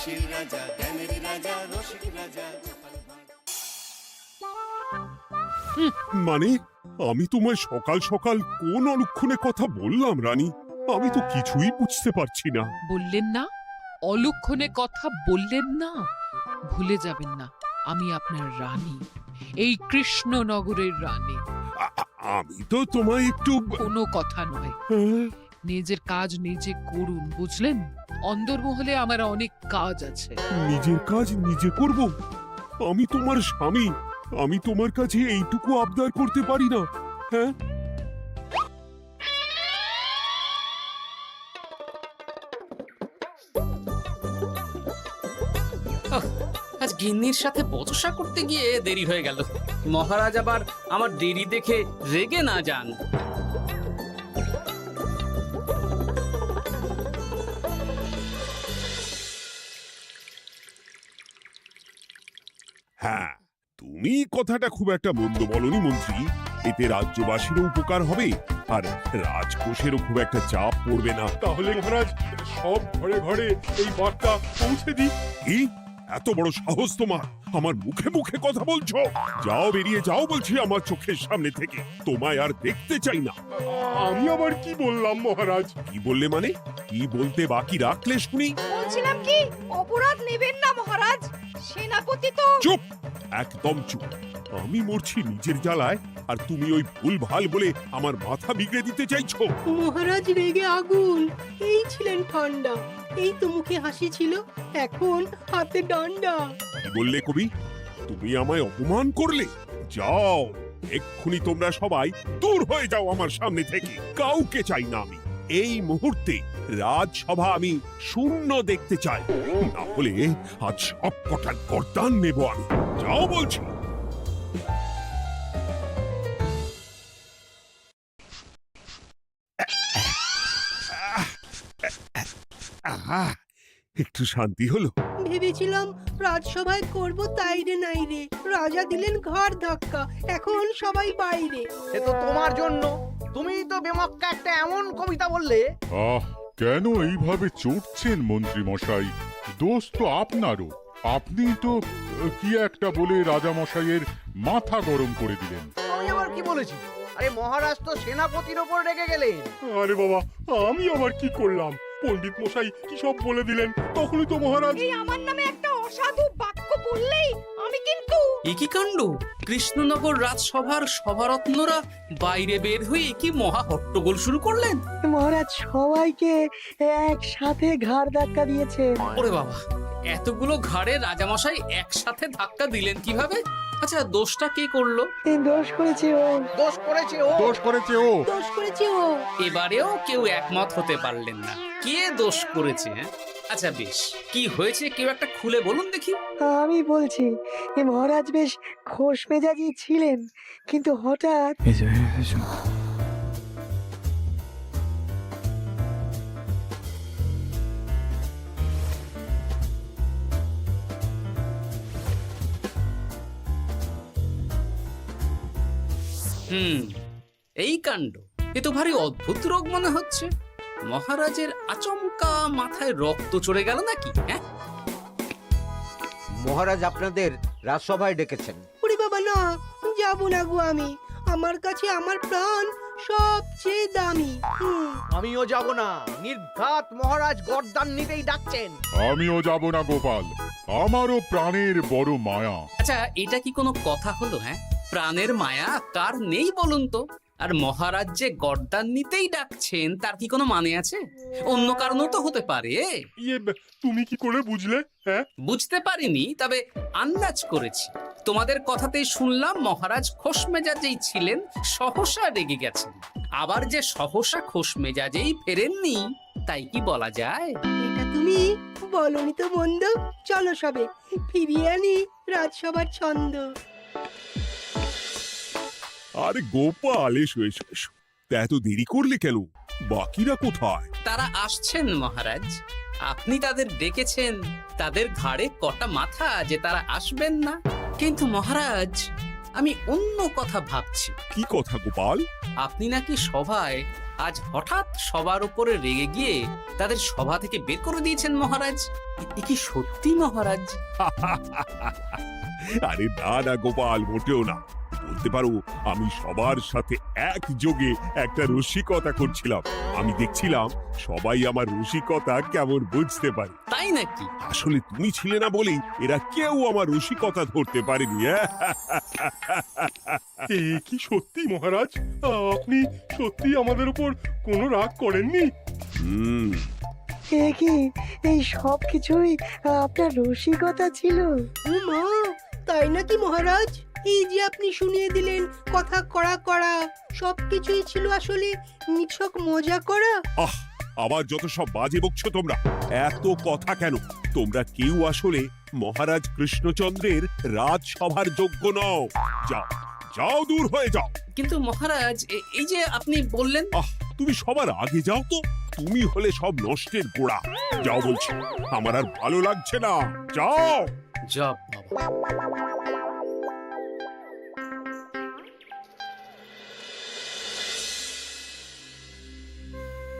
হাসির রাজা, জ্ঞানের রাজা, রসিক রাজা। মানে আমি তোমায় সকাল সকাল কোন অলক্ষণে কথা বললাম রানী? আমি তো কিছুই বুঝতে পারছি না। বললেন না, অলক্ষণে কথা বললেন না। ভুলে যাবেন না, আমি আপনার রানী, এই কৃষ্ণনগরের রানী। আমি তো তোমায় একটু কোনো কথা নয়, হ্যাঁ? নিজের কাজ নিজে করুন, বুঝলেন? অন্দরমহলে আমার অনেক কাজ আছে। নিজের কাজ নিজে করব? আমি তোমার স্বামী, আমি তোমার কাছে এইটুকু আবদার করতে পারি না? হ্যাঁ, আজ গিন্নির সাথে বচসা করতে গিয়ে দেরি হয়ে গেল। মহারাজ আবার আমার দেরি দেখে রেগে না যান। হ্যাঁ, তুমি কথাটা খুব একটা মন্দ বলনি মন্ত্রী। এতে রাজ্যবাসীরও উপকার হবে আর রাজকোষেরও খুব একটা চাপ পড়বে না। তাহলে মহারাজ সব ঘরে ঘরে এই বার্তা পৌঁছে দিই। কি এত বড় সাহস তোমার? আমার মুখে মুখে কথা বলছো? যাও, বেরিয়ে যাও বলছি আমার চোখের সামনে থেকে। তোমায় আর দেখতে চাই না। আমি আবার কি বললাম মহারাজ? কি বললে মানে? কি বলতে বাকি রাখলে শুনি? বলছিলাম কি, অপরাধ নেবেন না মহারাজ, সেনাপতি তো। চুপ, একদম চুপ। আমি মরছি নিজের জ্বালায় আর তুমি ওই ভুল ভাল বলে আমার মাথা বিগড়ে দিতে চাইছো? মহারাজ রেগে আগুন, এই ছিলেন ঠান্ডা, এই তো মুখে হাসি ছিল, এখন হাতে ডান্ডা। কি বললে কবি? তুমি আমায় অপমান করলে? যাও, এক্ষুনি তোমরা সবাই দূর হয়ে যাও আমার সামনে থেকে। কাউকে চাই না আমি। এই মুহূর্তে রাজসভা আমি শূন্য দেখতে চাই, না হলে আজ সব কটার গর্দান নেব আমি। যাও বলছি। আহা, একটু শান্তি হলো। ভেবেছিলাম রাজসভায় করব তাই রে নাই রে, রাজা দিলেন ঘাড় ধাক্কা, এখন সবাই বাইরে। এ তো তোমার জন্য, তুমিই তো বেমক্কা একটা এমন কবিতা বললে। আহ, কেন এইভাবে চটছেন মন্ত্রী মশাই? দোষ তো আপনারও। আপনি তো কি একটা বলে রাজা মশাইয়ের মাথা গরম করে দিলেন। আমি আবার কি বলেছি? আরে মহারাজ তো সেনাপতির ওপর রেগে গেলেন। আরে বাবা, আমি আবার কি করলাম? পণ্ডিত মশাই কি সব বলে দিলেন, তখনই তো মহারাজ। এই আমার নামে একটা অসাধু বাক্য বললেই আমি কিন্তু। এ কি কাণ্ড! কৃষ্ণনগর রাজসভার সভারত্নরা বাইরে বের হয়ে কি মহা হট্টগোল শুরু করলেন। মহারাজ সবাইকে একসাথে ঘাড় ধাক্কা দিয়েছে। ওরে বাবা, এতগুলো ঘাড়ে রাজামশাই একসাথে ধাক্কা দিলেন কিভাবে? আচ্ছা, দোষটা কে করলো? দোষ করেছে ও, দোষ করেছে ও। দোষ করেছে ও। দোষ করেছে ও। এবারেও কেউ একমত হতে পারলেন না কে দোষ করেছে। আচ্ছা বেশ, কি হয়েছে কেউ একটা খুলে বলুন দেখি। আমি বলছি, মহারাজ বেশ খোশ মেজাজি ছিলেন, কিন্তু হঠাৎ এই কাণ্ড! এ তো ভারী অদ্ভুত রোগ মনে হচ্ছে। মহারাজের আচমকা মাথায় রক্ত চড়ে গেল নাকি? হ্যাঁ, মহারাজ আপনাদের রাজসভায় ডেকেছেন। ওরে বাবা না, যাব না গো আমি, আমার কাছে আমার প্রাণ সবচেয়ে দামি। আমিও যাব না, নির্ঘাত মহারাজ গর্দান নিতেই ডাকছেন। আমিও যাব না গোপাল, আমারও প্রাণের বড় মায়া। আচ্ছা, এটা কি কোনো কথা হলো? হ্যাঁ, প্রাণের মায়া কার নেই বলুন তো? আর মহারাজ যে গর্দান নিতেই ডাকছেন তার কি কোনো মানে আছে? অন্য কারণও তো হতে পারে। তুমি কি করে বুঝলে? হ্যাঁ, বুঝতে পারিনি, তবে আন্দাজ করেছি। তোমাদের কথাতেই শুনলাম মহারাজ খোশ মেজাজেই ছিলেন, সহসা রেগে গেছেন। আবার যে সহসা খোশ মেজাজেই ফেরেননি, তাই কি বলা যায়? এটা তুমি বলনি তো বন্ধু, চলো সবে ফিরিয়ে আনি রাজসভার ছন্দ। আরে গোপাল, এসো এসো এসো। তা এত দেরি করলে কেন? বাকিরা কোথায়? তারা আসছেন মহারাজ। আপনি তাদের ডেকেছেন, তাদের ঘাড়ে কটা মাথা যে তারা আসবেন না। কিন্তু মহারাজ, আমি অন্য কথা ভাবছি। কি কথা গোপাল? আপনি নাকি সভায় আজ হঠাৎ সবার উপরে রেগে গিয়ে তাদের সভা থেকে বের করে দিয়েছেন মহারাজ? এ কি সত্যি মহারাজ? আরে না না গোপাল, মোটেও না। বলতে পারো আমি সবার সাথে একযোগে একটা রসিকতা করছিলাম। আমি দেখছিলাম সবাই আমার রসিকতা কেমন বুঝতে পারে। তাই নাকি? আসলে তুমি ছিলে না বলেই এরা কেউ আমার রসিকতা ধরতে পারেনি। এ কি সত্যি মহারাজ? আপনি সত্যি আমাদের উপর কোনো রাগ করেননি? হুম, এ কি, এই সব কিছুই আপনার রসিকতা ছিল? ও মা, তাই নাকি মহারাজ? এই যে আপনি শুনিয়ে দিলেন কথা কড়া কড়া, সবকিছুই ছিল আসলে নিছক মজা করা। আহ, আবার যত সব বাজে বকছো তোমরা। এত কথা কেন? তোমরা কেউ আসলে মহারাজ কৃষ্ণচন্দ্রের রাজসভার যোগ্য নও। যাও যাও, দূর হয়ে যাও। কিন্তু মহারাজ, এই যে আপনি বললেন। আহ, তুমি সবার আগে যাও তো। তুমি হলে সব নষ্টের গোড়া। যাও বলছি, আমার আর ভালো লাগছে না। যাও। জব বাবা।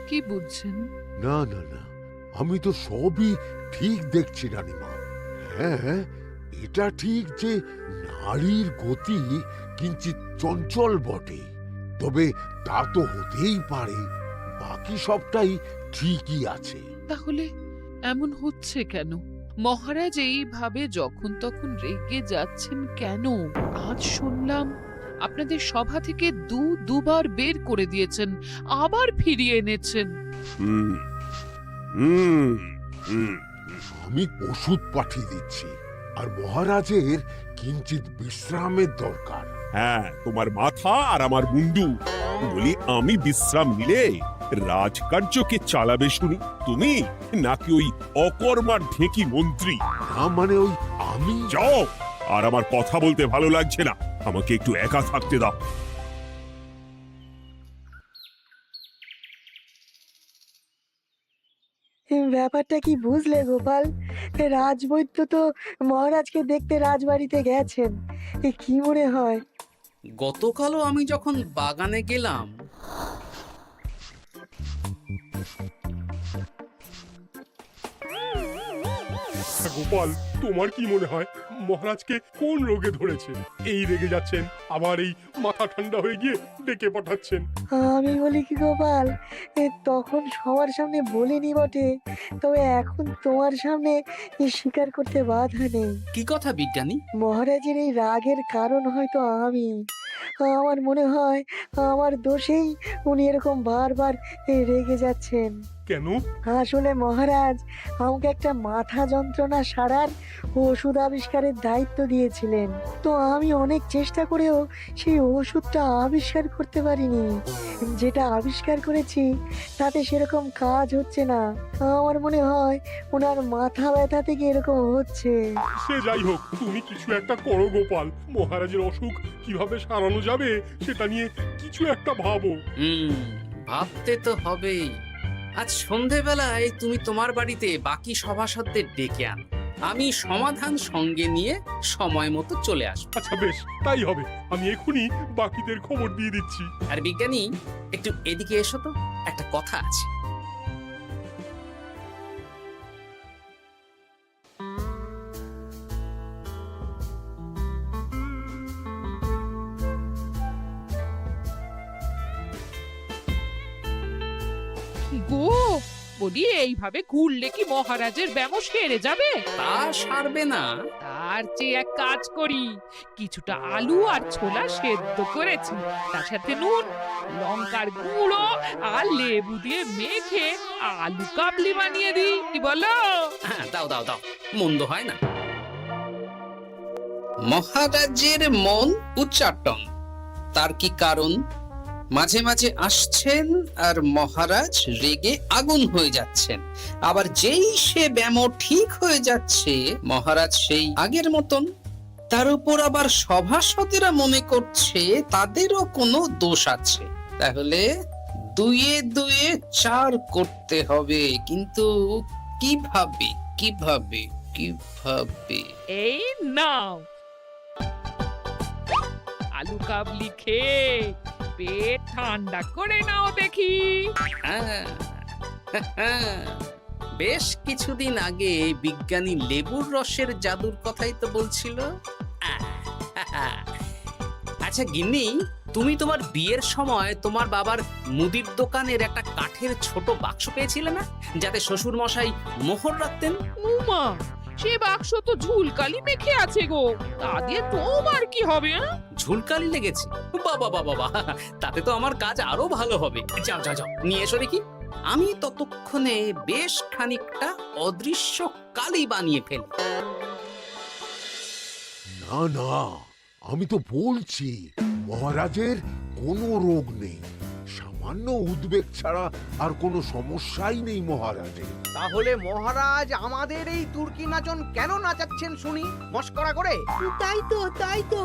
কি বুঝছেন? না না না, আমি তো সবই ঠিক দেখছি রানীমা। হ্যাঁ, এটা ঠিক যে নারীর গতি কিঞ্চিত চঞ্চল বটে, তবে তা তো হতেই পারে। বাকি সবটাই ঠিকই আছে। তাহলে এমন হচ্ছে কেন? মহারাজ এইভাবে যখন তখন রেগে যাচ্ছেন কেন? আজ শুনলাম আপনাদের সভা থেকে দুবার বের করে দিয়েছেন, আবার ফিরিয়ে এনেছেন। হুম হুম হুম। আমি ওষুধ পাঠিয়ে দিচ্ছি, আর মহারাজের কিঞ্চিত বিশ্রামের দরকার। হ্যাঁ, তোমার মাথা আর আমার মুন্ডু। বলি, আমি বিশ্রাম নিলে রাজকার্যকে চালাবে শুনি তুমি, নাকি ওই অকর্মার ঢেকি মন্ত্রী? না মানে ওই আমি। যাও, আর আমার কথা বলতে ভালো লাগছে না। আমাকে একটু একা থাকতে দাও। ব্যাপারটা কি বুঝলে গোপাল? রাজবৈদ্য তো মহারাজকে দেখতে রাজবাড়িতে গেছেন। কি মনে হয়? গতকালও আমি যখন বাগানে গেলাম, গোপাল, তোমার কি মনে হয় মহারাজকে কোন রোগে ধরেছে? এই রেগে যাচ্ছেন, আবার এই মাথা ঠান্ডা হয়ে গিয়ে ডেকে পাঠাচ্ছেন। আমি বলি কি গোপাল, তখন সবার সামনে বলিনি বটে, তবে এখন তোমার সামনে স্বীকার করতে বাধা নেই। কি কথা বিজ্ঞানী? মহারাজের এই রাগের কারণ হয়তো আমি। আমার মনে হয় আমার দোষেই উনি এরকম বারবার রেগে যাচ্ছেন। কেন? আসলে মহারাজ আমাকে একটা মাথা যন্ত্রণা সারার ওষুধ আবিষ্কারের দায়িত্ব দিয়েছিলেন, তো আমি অনেক চেষ্টা করেও সেই ওষুধটা আবিষ্কার করতে পারিনি। যেটা আবিষ্কার করেছি তাতে সেরকম কাজ হচ্ছে না। আমার মনে হয় ওনার মাথা ব্যথা থেকে এরকম হচ্ছে। সে যাই হোক, তুমি কিছু একটা করো গোপাল। মহারাজের অসুখ কিভাবে সারানো যাবে সেটা নিয়ে কিছু একটা ভাবো। ভাবতে তো হবেই। আজ সন্ধেবেলায় তুমি তোমার বাড়িতে বাকি সভাসদদের ডেকে আনো, আমি সমাধান সঙ্গে নিয়ে সময় মতো চলে আসবো। আচ্ছা বেশ, তাই হবে। আমি এখনই বাকিদের খবর দিয়ে দিচ্ছি। আর বিজ্ঞানী, একটু এদিকে এসো তো, একটা কথা আছে। গো, বলি এইভাবে ঘুরলে কি মহারাজের ব্যামো সেরে যাবে? তা সারবে না। তার চেয়ে এক কাজ করি, কিছুটা আলু আর ছোলা সেদ্ধ করেছি, তার সাথে নুন, লঙ্কার গুঁড়ো আর লেবু দিয়ে মেখে আলু কাবলি বানিয়ে দিই, কি বলো? হ্যাঁ, দাও দাও দাও, মন্দ হয় না। মহারাজের মন উচ্চাটন। তার কি কারণ? মাঝে মাঝে আসছেন আর মহারাজ রেগে আগুন হয়ে যাচ্ছেন, আবার যেই সে ব্যামো ঠিক হয়ে যাচ্ছে মহারাজ সেই আগের মতন। তার উপর আবার সভাসদেরা মনে করছে তাদেরও কোনো দোষ আছে। তাহলে দুয়ে দুয়ে চার করতে হবে, কিন্তু কিভাবে কিভাবে কিভাবে? এই নাও আলু কাবলি খেয়ে পেট ঠান্ডা করে নাও দেখি। হ্যাঁ, বেশ কিছুদিন আগে বিজ্ঞানী লেবুর রসের জাদুর কথাই তো বলছিল। আচ্ছা গিন্নি, তুমি তোমার বিয়ের সময় তোমার বাবার মুদির দোকানের একটা কাঠের ছোট বাক্স পেয়েছিলে না, যাতে শ্বশুর মশাই মোহর রাখতেন? উমা, সে বাক্স তো ঝুলকালি মেখে আছে গো, তা দিয়ে তোমার কি হবে? ঝুলকালি লেগেছে? বাবা বাবা বাবা, তাতে তো আমার কাজ আরো ভালো হবে। যাও যাও যাও, নিয়ে এসো দেখি। আমি ততক্ষণে বেশ খানিকটা অদৃশ্য কালি বানিয়ে ফেলি। না না, আমি তো বলছি মহারাজের কোনো রোগ নেই, সামান্য উদ্বেগ ছাড়া আর কোনো সমস্যাই নেই মহারাজের। তাহলে মহারাজ আমাদের এই তুর্কি নাচন কেন নাচাচ্ছেন শুনি, মস্করা করে? তাই তো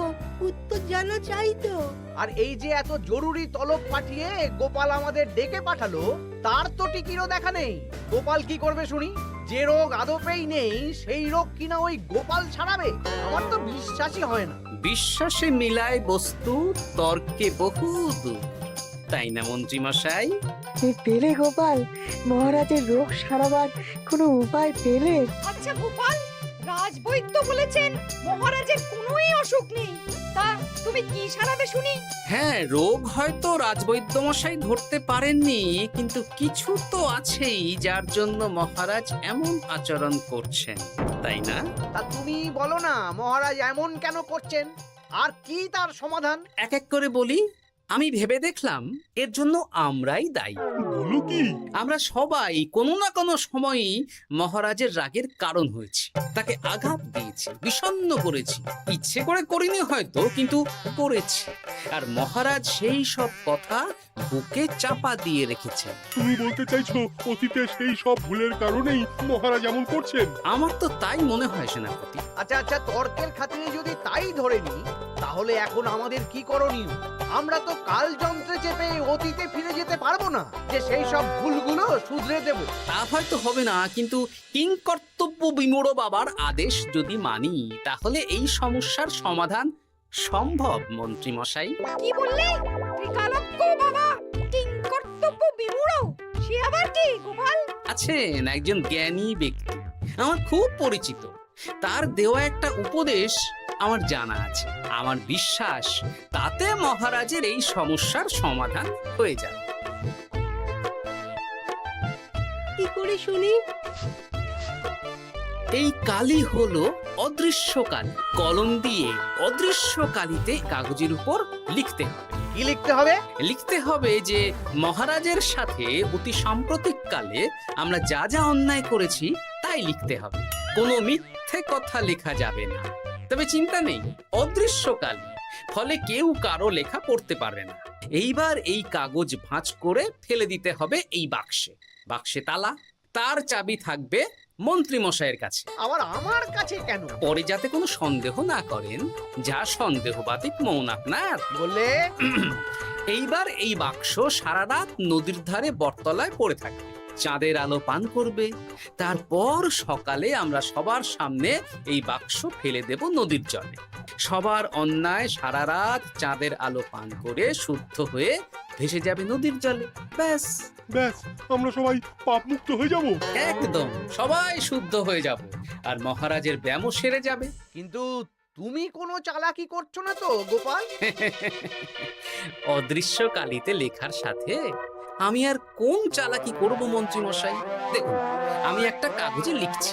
উত্তর জানা চাই তো। আর এই যে এত জরুরি তলব পাঠিয়ে গোপাল আমাদের ডেকে পাঠালো, তার তো টিকিরও দেখা নেই। গোপাল কি করবে শুনি? যে রোগ আদপেই নেই সেই রোগ কিনা ওই গোপাল ছাড়াবে? আমার তো বিশ্বাসই হয় না। বিশ্বাসে মিলায় বস্তু, তর্কে বহু দূর, তাই না মন্ত্রী মশাই? পেলে গোপাল, মহারাজের রোগ সারাবার কোনো উপায় পেলে? আচ্ছা গোপাল, রাজবৈদ্য বলেছেন মহারাজের কোনোই অসুখ নেই, তা তুমি কি সারাবে শুনি? হ্যাঁ, রোগ হয়তো রাজবৈদ্য মশাই ধরতে পারেননি, কিন্তু কিছু তো আছেই যার জন্য মহারাজ এমন আচরণ করছেন, তাই না? তা তুমি বলো না মহারাজ এমন কেন করছেন, আর কি তার সমাধান? এক এক করে বলি। আমি ভেবে দেখলাম এর জন্য আমরাই দায়ী। বলো কি? আমরা সবাই কোনো না কোনো সময়ই মহারাজের রাগের কারণ হয়েছি, তাকে আঘাত দিয়েছি, বিষণ্ণ করেছি। ইচ্ছে করে করিনি হয়তো, কিন্তু করেছি। আর মহারাজ সেই সব কথা বুকে চাপা দিয়ে রেখেছেন। তুমি বলতে চাইছো অতীতে সেই সব ভুলের কারণেই মহারাজ এমন করছেন? আমার তো তাই মনে হয় সেনাপতি। আচ্ছা তর্কের খাতিরে যদি তাই ধরে নিই, তাহলে এখন আমাদের কি করণীয়? আমরা তো কাল যন্ত্রে চেপে অতীতে ফিরে যেতে পারবো না যে সেই সব ভুলগুলো শুধরে দেব। তা হয়তো হবে না, কিন্তু কিংকর্তব্য বিমূঢ় বাবার আদেশ যদি মানি, তাহলে এই সমস্যার সমাধান সম্ভব মন্ত্রী মশাই। কি বললে? ত্রিকালজ্ঞ বাবা কিংকর্তব্য বিমূঢ়, সে আবার কি গোপাল? আছেন একজন জ্ঞানী ব্যক্তি, আমার খুব পরিচিত। তার দেওয়া একটা উপদেশ আমার জানা আছে। আমার বিশ্বাস তাতে মহারাজের এই সমস্যার সমাধান হয়ে যাবে। কি করে শুনি? এই কালি হলো অদৃশ্য কালি। কলম দিয়ে অদৃশ্য কালিতে কাগজের উপর লিখতে হবে। কি লিখতে হবে? লিখতে হবে যে মহারাজের সাথে অতি সাম্প্রতিক কালে আমরা যা যা অন্যায় করেছি তাই লিখতে হবে। কোনো মিথ্যে কথা লেখা যাবে না। তবে চিন্তা নেই, অদৃশ্য কালি, ফলে কেউ কারো লেখা পড়তে পারবে না। এইবার এই কাগজ ভাঁজ করে ফেলে দিতে হবে এই বাক্সে। বাক্সে তালা, তার চাবি থাকবে মন্ত্রী মশাইয়ের কাছে। আবার আমার কাছে কেন? পরে যাতে কোনো সন্দেহ না করেন, যা সন্দেহবাতিক মৌন আপনার। বললে এইবার এই বাক্স সারা রাত নদীর ধারে বটতলায় পড়ে থাকবে, চাঁদের আলো পান করবে। তারপর সকালে আমরা সবার সামনে এই বাক্স ফেলে দেব নদীর জলে। সবার অন্যায় সারা রাত চাঁদের আলো পান করে শুদ্ধ হয়ে ভেসে যাবে নদীর জলে। ব্যাস ব্যাস, আমরা সবাই পাপ মুক্ত হয়ে যাব। একদম সবাই শুদ্ধ হয়ে যাব, আর মহারাজের ব্যামো সেরে যাবে। কিন্তু তুমি কোনো চালাকি করছো না তো গোপাল? অদৃশ্য কালিতে লেখার সাথে আমি আর কোন চালাকি করব মন্ত্রী মশাই? দেখুন, আমি একটা কাগজে লিখছি।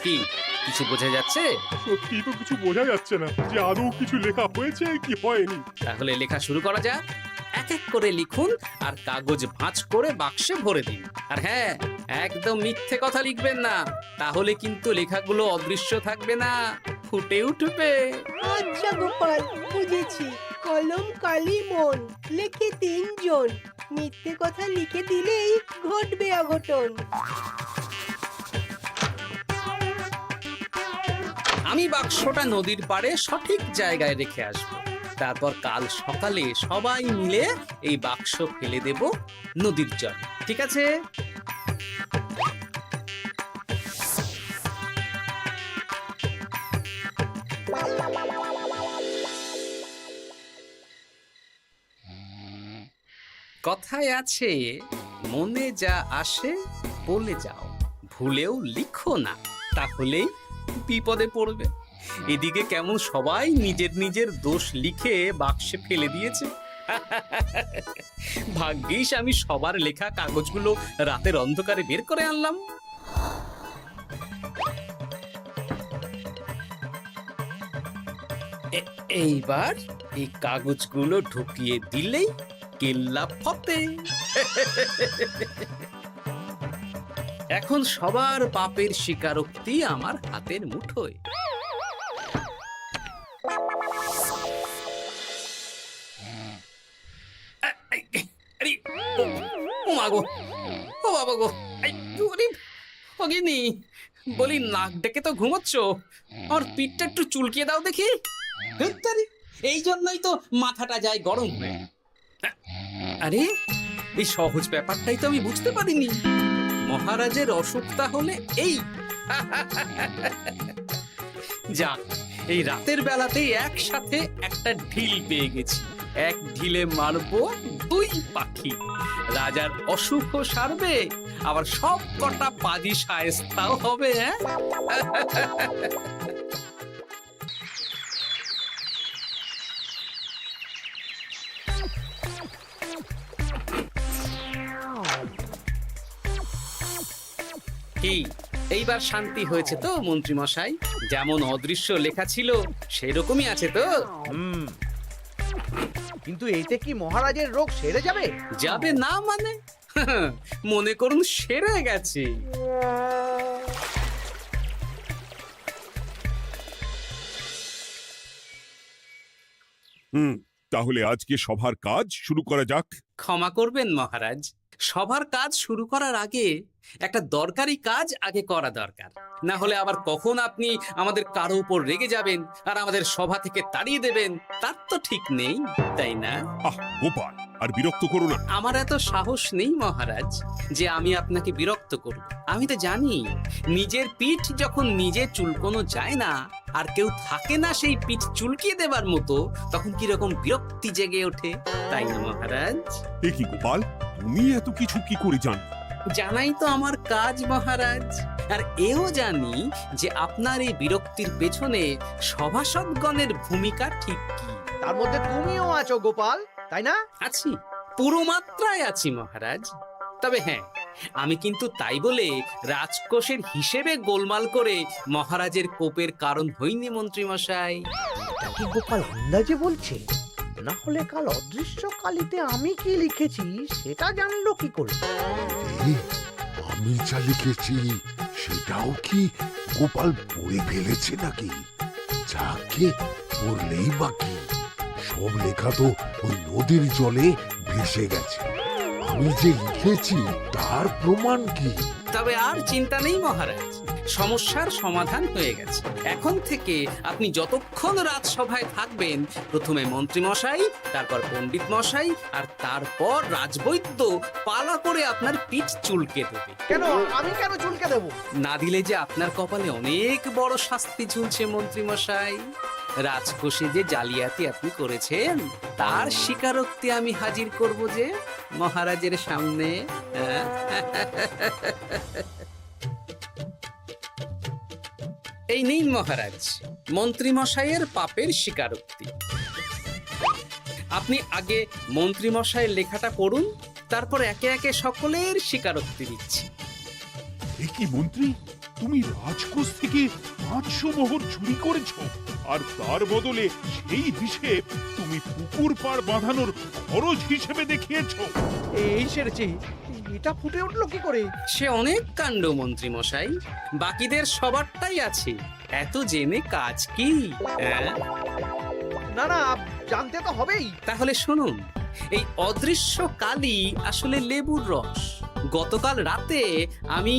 কি কিছু বোঝা যাচ্ছে? সত্যি তো কিছু বোঝা যাচ্ছে না যে আদৌ কিছু লেখা হয়েছে কি হয়নি। তাহলে লেখা শুরু করা যাক। এক এক করে লিখুন আর কাগজ ভাঁজ করে বাক্সে ভরে দিন। আর হ্যাঁ, একদম মিথ্যে কথা লিখবেন না, তাহলে কিন্তু লেখাগুলো অদৃশ্য থাকবে না, ফুটে উঠবে। আচ্ছা গোপাল, বুঝেছি। কলম কালি মন, লেখে 3 জন। মিথ্যে কথা লিখে দিলেই ঘটবে অঘটন। আমি বাক্সটা নদীর পাড়ে সঠিক জায়গায় রেখে আসব। তারপর কাল সকালে সবাই মিলে এই বাক্স ফেলে দেব নদীর জলে। ঠিক আছে? কথায় আছে, মনে যা আসে বলে যাও, ভুলেও লিখো না, তাহলেই বিপদে পড়বে। এদিকে কেমন সবাই নিজের নিজের দোষ লিখে বাক্সে ফেলে দিয়েছে। ভাগ্যিস আমি সবার লেখা কাগজগুলো রাতের অন্ধকারে বের করে আনলাম। এইবার এই কাগজগুলো ঢুকিয়ে দিলেই কেল্লা ফতে। এখন সবার পাপের স্বীকারোক্তি আমার হাতের মুঠোয়। আরে, ও মা গো, ও বাবা গো, বলি নাক ডেকে তো ঘুমোচ্ছ, আর পিঠটা একটু চুলকিয়ে দাও দেখি। এই জন্যই তো মাথাটা যায় গরম হয়ে। আরে, এই সহজ ব্যাপারটাই তো আমি বুঝতে পারিনি। মহারাজের অসুখ তাহলে এই। যাক, এই রাতের বেলাতেই একসাথে একটা ঢিল পেয়ে গেছি। এক ঢিলে মারবো দুই পাখি। রাজার অসুখও সারবে, আবার সব কটা পাজি শায়েস্তাও হবে। হ্যাঁ, কি এইবার শান্তি হয়েছে তো মন্ত্রী মশাই? যেমন অদৃশ্য লেখা ছিল সেরকমই আছে তো? কিন্তু এতে কি মহারাজের রোগ সেরে যাবে? যাবে না মানে? মনে করুন সেরে গেছে। তাহলে আজকে সভার কাজ শুরু করা যাক। ক্ষমা করবেন মহারাজ, সবার কাজ শুরু করার আগে একটা দরকারি কাজ আগে করা দরকার। না হলে আবার কখন আপনি আমাদের কারো উপর রেগে যাবেন আর আমাদের সভা থেকে তাড়িয়ে দেবেন, তার তো ঠিক নেই, তাই না? আহ গোপাল, আর বিরক্ত করো না। আমার এত সাহস নেই মহারাজ যে আমি আপনাকে বিরক্ত করব। আমি তো জানি নিজের পিঠ যখন নিজে চুলকোনো যায় না, আর কেউ থাকে না সেই পিঠ চুলকিয়ে দেবার মতো, তখন কিরকম বিরক্তি জেগে ওঠে, তাই না মহারাজ? এ কি গোপাল, তুমি এত কিছু কি করে জানো? জানাই তো আমার কাজ মহারাজ। আর এও জানি যে আপনার এই বিরক্তির পেছনে সভাসদগণের ভূমিকা ঠিক কি। তার মধ্যে তুমিও আছো গোপাল, তাই না? আছি, পুরো মাত্রায় আছি মহারাজ। তবে হ্যাঁ, আমি কিন্তু তাই বলে রাজকোষের হিসেবে গোলমাল করে মহারাজের কোপের কারণ হইনি মন্ত্রী মশাই। এটা কি গোপাল আন্দাজে বলছে? না হলে কাল অদৃশ্য কালিতে আমি কি লিখেছি সেটা জানলো কি করে? এই, আমি যা লিখেছি সেটাও কি গোপাল পড়ে ফেলেছে নাকি? যাকে পড়লেই বাকি, সব লেখা তো ওই নদীর জলে ভেসে গেছে। আমি যে লিখেছি তার প্রমাণ কি? তবে আর চিন্তা নেই মহারাজ, সমস্যার সমাধান হয়ে গেছে। এখন থেকে আপনি যতক্ষণ রাজসভায় থাকবেন, প্রথমে মন্ত্রী মশাই, তারপর পণ্ডিত মশাই, আর তারপর রাজবৈদ্য পালা করে আপনার পিঠ চুলকে দেবে। কেন আমি কেন চুলকে দেবো? না দিলে যে আপনার কপালে অনেক বড় শাস্তি ঝুলছে মন্ত্রী মশাই। রাজকোষে যে জালিয়াতি আপনি করেছেন তার স্বীকারোক্তি আমি হাজির করব যে মহারাজের সামনে। এই নিন মহারাজ, মন্ত্রী মশাইয়ের পাপের স্বীকারোক্তি। আপনি আগে মন্ত্রী মশাইয়ের লেখাটা পড়ুন, তারপর একে একে সকলের স্বীকারোক্তি দিচ্ছি। এ কি মন্ত্রী, তুমি রাজকোষ থেকে 500 মোহর চুরি করেছো, আর তার বদলে সেই হিসেব তুমি পুকুর পাড় বাঁধানোর খরচ হিসেবে দেখিয়েছো। এই সেরেছে, এটা ফুটে উঠলো কি করে? সে অনেক কাণ্ড মন্ত্রী মশাই, বাকিদের সবারটাই আছে, এত জেনে কাজ কি? না না, জানতে তো হবেই। তাহলে শুনুন, এই অদৃশ্য কালি আসলে লেবুর রস। গতকাল রাতে আমি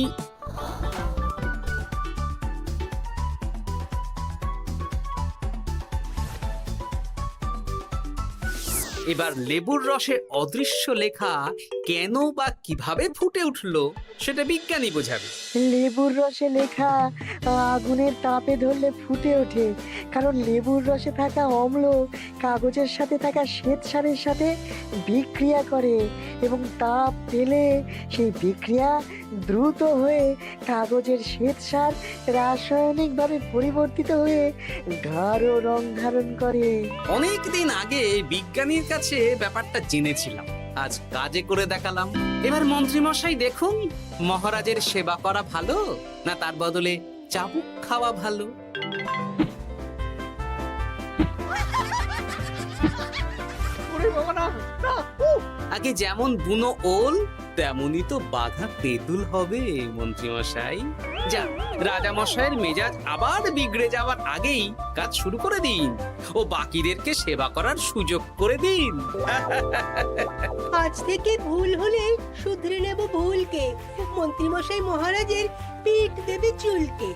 এবার লেবুর রসে অদৃশ্য লেখা কেন বা কিভাবে ফুটে উঠলো সেটা বিজ্ঞানী বোঝাবে। লেবুর রসে লেখা আগুনের তাপে ধরলে ফুটে ওঠে, কারণ লেবুর রসে থাকা অম্ল কাগজের সাথে থাকা শ্বেতসারের সাথে বিক্রিয়া করে এবং তাপ পেলে সেই বিক্রিয়া দ্রুত হয়ে কাগজের শ্বেতসার রাসায়নিকভাবে পরিবর্তিত হয়ে গাঢ় রং ধারণ করে। অনেক দিন আগে বিজ্ঞানীর কাছে ব্যাপারটা জেনেছিলাম, আজ কাজে করে দেখালাম। এবার মন্ত্রী মশাই দেখুন, মহারাজের সেবা করা ভালো না তার বদলে চাবুক খাওয়া ভালো। ওরে বাবা না, না, উফ! আগে যেমন বুনো ওল তেমনই তো বাঘা তেঁতুল হবে মন্ত্রী মশাই। যা, রাজা মশাইয়ের মেজাজ আবার বিগড়ে যাওয়ার আগেই কাজ শুরু করে দিন ও বাকিদেরকে সেবা করার সুযোগ করে দিন। আজ থেকে ভুল হলে শুধরে নেব ভুলকে। মন্ত্রীমশাই মহারাজের পিঠ দেবে চুলকে।